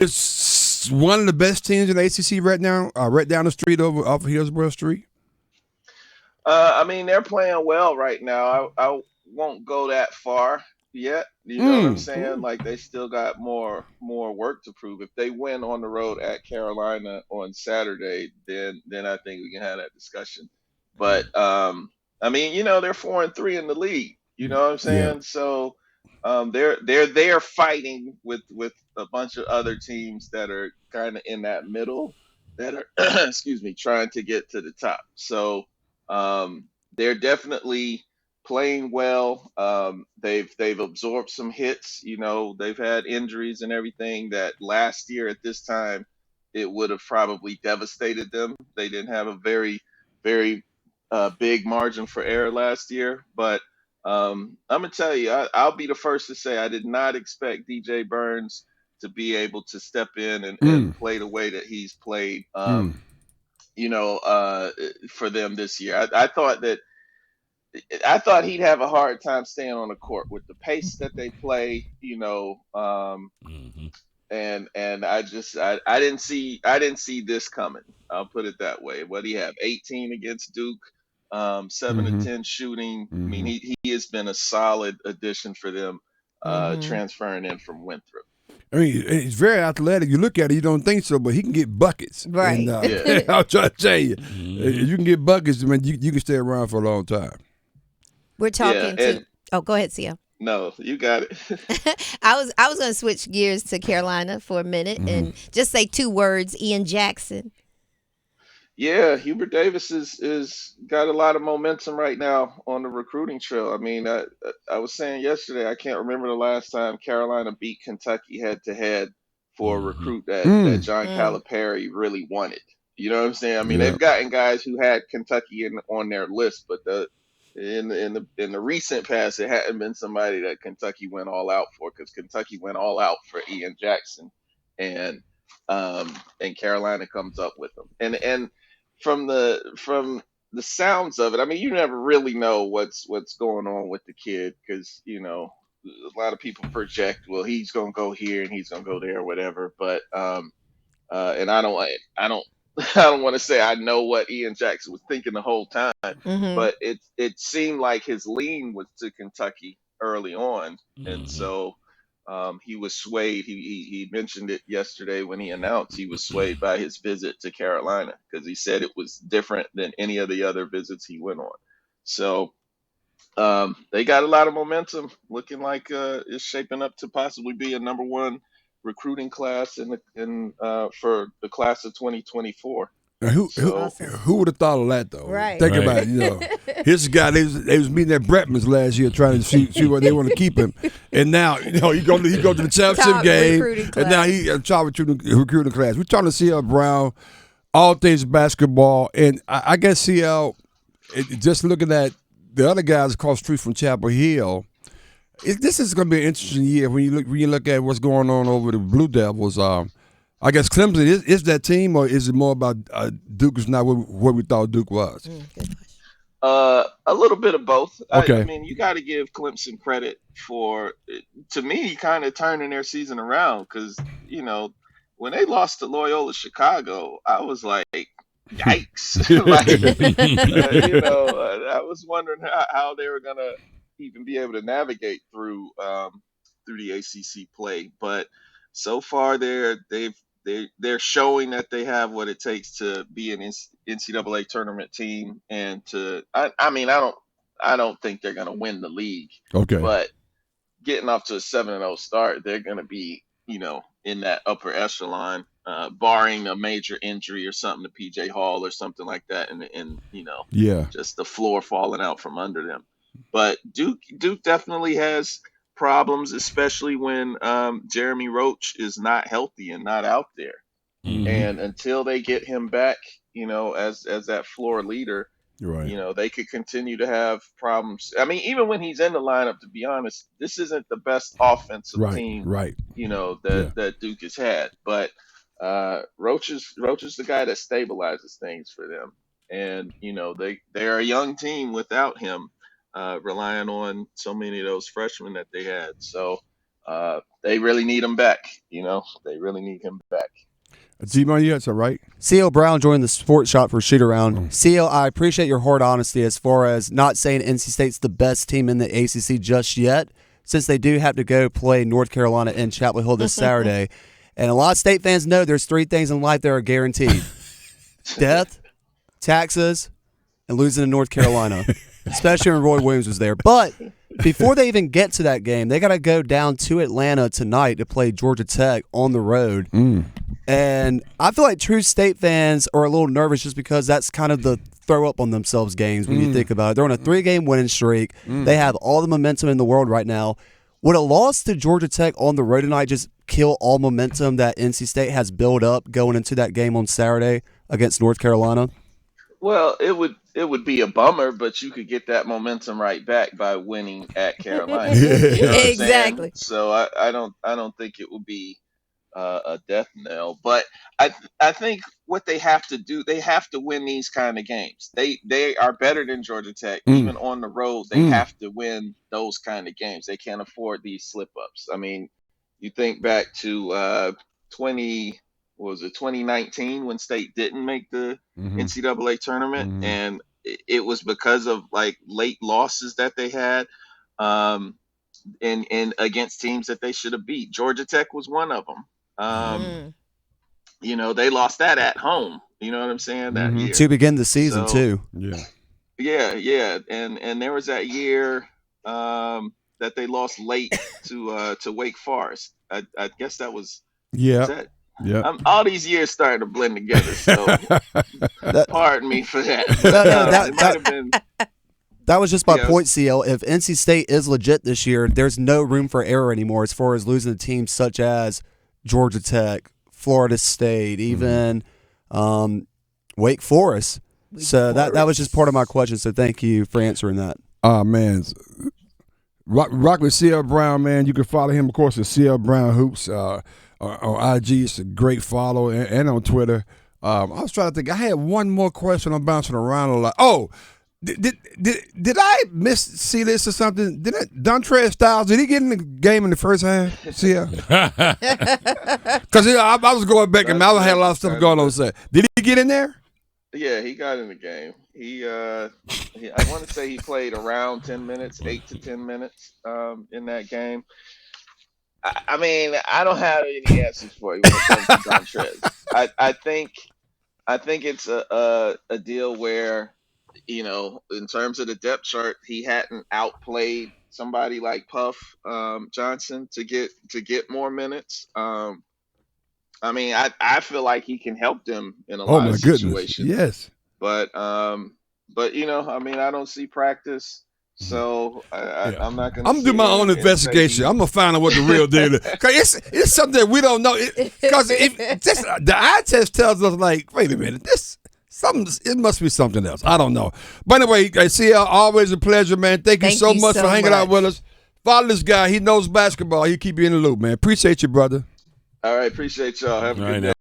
It's one of the best teams in the ACC right now. Right down the street over off of Hillsborough Street. I mean, they're playing well right now. I won't go that far yet. You know what I'm Mm. saying? Like they still got more work to prove. If they win on the road at Carolina on Saturday, then I think we can have that discussion. But I mean, they're 4-3 in the league. You know what I'm Yeah. saying? So they're fighting with a bunch of other teams that are kind of in that middle that are excuse me, trying to get to the top. So they're definitely playing well. They've absorbed some hits. They've had injuries and everything that last year at this time it would have probably devastated them. They didn't have a very big margin for error last year, but I'm gonna tell you, I'll be the first to say I did not expect DJ Burns to be able to step in and Mm. play the way that he's played. Mm. For them this year. I thought he'd have a hard time staying on the court with the pace that they play. Hmm. And I didn't see this coming. I'll put it that way. What do you have? 18 against Duke, 7 to Mm-hmm. 10 shooting. I mean, Mm-hmm. he has been a solid addition for them, Mm-hmm. transferring in from Winthrop. I mean, he's very athletic. You look at it, you don't think so, but he can get buckets. And Right. Yeah, I'll try to tell you, Hmm. if you can get buckets, man, you can stay around for a long time. We're yeah, talking to. and Oh, go ahead, Sia. no, you got it. I was going to switch gears to Carolina for a minute Mm-hmm. and just say two words: Ian Jackson. Yeah, Hubert Davis is got a lot of momentum right now on the recruiting trail. I mean, I was saying yesterday, I can't remember the last time Carolina beat Kentucky head to head for a Hmm. recruit that Mm. John Mm. Calipari really wanted. You know what I'm saying? I mean, Yeah. they've gotten guys who had Kentucky on their list, but in the recent past, it hadn't been somebody that Kentucky went all out for because Kentucky went all out for Ian Jackson, and and Carolina comes up with them. And from the sounds of it, I mean, you never really know what's going on with the kid because a lot of people project, well, he's gonna go here and he's gonna go there, or whatever. But and I don't I don't want to say I know what Ian Jackson was thinking the whole time, Mm-hmm. but it seemed like his lean was to Kentucky early on, and Hmm. so he was swayed. He mentioned it yesterday when he announced he was swayed by his visit to Carolina because he said it was different than any of the other visits he went on. So they got a lot of momentum, looking like it's shaping up to possibly be a number one recruiting class for the class of 2024. Now, who who So Awesome. who would have thought of that though? Right. Think Right. about it. Here's a guy they was meeting at Bretman's last year trying to see where they want to keep him, and now he go to the championship Top game, recruiting and now class. he top recruiting class. We're trying to see how Brown, all things basketball, and I guess CL. Just looking at the other guys across the street from Chapel Hill, this is going to be an interesting year when you look at what's going on over the Blue Devils. I guess Clemson is that team, or is it more about Duke is not what we thought Duke was? Good question. a little bit of both. I Okay. mean, you got to give Clemson credit for, to me, kind of turning their season around because when they lost to Loyola Chicago, I was like, yikes! like, I was wondering how they were gonna even be able to navigate through the ACC play, but so far they're showing that they have what it takes to be an NCAA tournament team, and I mean, I don't think they're gonna win the league, Okay. but getting off to a 7-0 start, they're gonna be in that upper echelon, barring a major injury or something to PJ Hall or something like that, and Yeah. just the floor falling out from under them. But Duke definitely has problems, especially when Jeremy Roach is not healthy and not out there. Mm-hmm. And until they get him back, as that floor leader, You're right. they could continue to have problems. I mean, even when he's in the lineup, to be honest, this isn't the best offensive Right. team, Right. that Yeah. Duke has had. But Roach is the guy that stabilizes things for them, and they're a young team without him, relying on so many of those freshmen that they had. So they really need him back. They really need him back. G-Money, that's all right. CL Brown joined the sports shot for shoot around. CL, I appreciate your hard honesty as far as not saying NC State's the best team in the ACC just yet, since they do have to go play North Carolina in Chapel Hill this Saturday. And a lot of State fans know there's 3 things in life that are guaranteed: death, taxes, and losing to North Carolina, especially when Roy Williams was there. But before they even get to that game, they got to go down to Atlanta tonight to play Georgia Tech on the road. And I feel like true State fans are a little nervous just because that's kind of the throw up on themselves games when you think about it. They're on a 3-game winning streak. They have all the momentum in the world right now. Would a loss to Georgia Tech on the road tonight just kill all momentum that NC State has built up going into that game on Saturday against North Carolina? Well, it would be a bummer, but you could get that momentum right back by winning at Carolina. You know what I'm Exactly. saying? So I don't think it would be a death knell. But I think what they have to do, they have to win these kind of games. They are better than Georgia Tech, even on the road. They have to win those kind of games. They can't afford these slip ups. I mean, you think back to 2019 when State didn't make the NCAA tournament, and it was because of like late losses that they had. And against teams that they should have beat. Georgia Tech was one of them. They lost that at home. You know what I'm saying? That year. To begin the season, too. Yeah. And there was that year that they lost late to Wake Forest. I guess that was. Yeah. All these years starting to blend together. So pardon me for that. It might have been. That was just my point, CL. If NC State is legit this year, there's no room for error anymore as far as losing to teams such as Georgia Tech, Florida State, even Wake Forest. That was just part of my question, so thank you for answering that. Man. Rock with CL Brown, man. You can follow him, of course, at CL Brown Hoops. On IG, it's a great follow, and on Twitter. I was trying to think. I had one more question. I'm bouncing around a lot. Oh, did I see this or something? Dontrez Styles, did he get in the game in the first half? See ya. Because I was going back and I had a lot of stuff going on. So, did he get in there? Yeah, he got in the game. I want to say he played around 10 minutes, 8 to 10 minutes in that game. I mean, I don't have any answers for you when it comes to Dontrez. I think it's a deal where, in terms of the depth chart, he hadn't outplayed somebody like Puff Johnson to get more minutes. I mean, I feel like he can help them in a lot of situations. Yes. But I mean, I don't see practice. So I'm not going to. I'm doing my own investigation. I'm gonna find out what the real deal is. Cause it's something that we don't know. Because the eye test tells us, like, wait a minute, it must be something else. I don't know. But anyway, CL, always a pleasure, man. Thank you so much for hanging out with us. Follow this guy. He knows basketball. He keep you in the loop, man. Appreciate you, brother. All right, appreciate y'all. Have a good day.